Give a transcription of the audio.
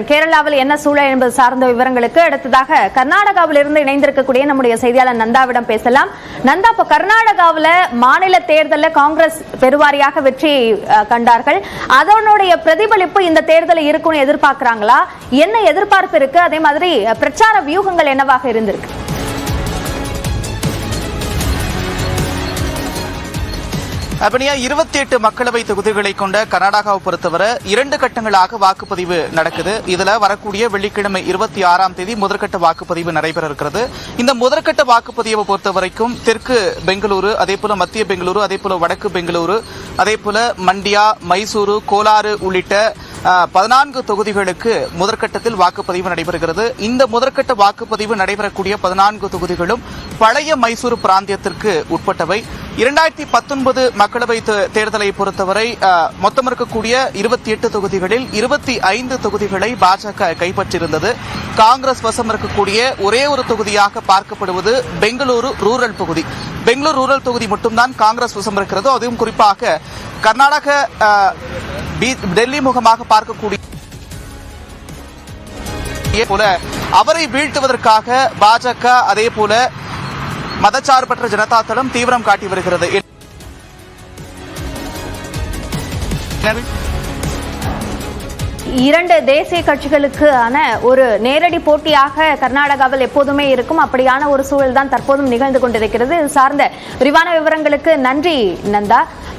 கேரளாவில் என்ன சூழல் என்பது சார்ந்த விவரங்களுக்கு அடுத்ததாக கர்நாடகாவில் இருந்து இணைந்திருக்கக்கூடிய நம்முடைய செய்தியாளர் நந்தாவிடம் பேசலாம். நந்தா, இப்ப கர்நாடகாவில் மாநில தேர்தலில் காங்கிரஸ் பெருவாரியாக வெற்றி கண்டார்கள். அதனுடைய பிரதிபலிப்பு இந்த தேர்தலில் இருக்கும்னு எதிர்பார்க்கிறாங்களா? என்ன எதிர்பார்ப்பு இருக்கு? அதே மாதிரி பிரச்சார வியூகங்கள் என்னவாக இருந்திருக்கு? அப்படியா 28 மக்களவை தொகுதிகளை கொண்ட கர்நாடகாவை பொறுத்தவரை 2 கட்டங்களாக வாக்குப்பதிவு நடக்குது. இதுல வரக்கூடிய வெள்ளிக்கிழமை 26ஆம் தேதி முதற்கட்ட வாக்குப்பதிவு நடைபெற இருக்கிறது. இந்த முதற்கட்ட வாக்குப்பதிவை பொறுத்தவரைக்கும் தெற்கு பெங்களூரு, அதே போல மத்திய பெங்களூரு, அதே போல வடக்கு பெங்களூரு, அதே போல மண்டியா, மைசூரு, கோலாறு உள்ளிட்ட 14 தொகுதிகளுக்கு முதற்கட்டத்தில் வாக்குப்பதிவு நடைபெறுகிறது. இந்த முதற்கட்ட வாக்குப்பதிவு நடைபெறக்கூடிய 14 தொகுதிகளும் பழைய மைசூரு பிராந்தியத்திற்கு உட்பட்டவை. 2019 மக்களவை தேர்தலை பொறுத்தவரை மொத்தம் இருக்கக்கூடிய 28 தொகுதிகளில் 25 தொகுதிகளை பாஜக கைப்பற்றியிருந்தது. காங்கிரஸ் வசம் இருக்கக்கூடிய ஒரே ஒரு தொகுதியாக பார்க்கப்படுவது பெங்களூரு ரூரல் தொகுதி. பெங்களூரு ரூரல் தொகுதி மட்டும்தான் காங்கிரஸ் வசம் இருக்கிறது. அதுவும் குறிப்பாக கர்நாடக டெல்லி முகமாக பார்க்கக்கூடிய போல அவரை வீழ்த்துவதற்காக பாஜக அதே போல மதச்சார்பற்ற ஜனதா தளம் தீவிரம் காட்டி வருகிறது. இரண்டு தேசிய கட்சிகளுக்கான ஒரு நேரடி போட்டியாக கர்நாடகாவில் எப்போதுமே இருக்கும். அப்படியான ஒரு சூழல் தான் தற்போதும் நிகழ்ந்து கொண்டிருக்கிறது. இது சார்ந்த விரிவான விவரங்களுக்கு நன்றி நந்தா.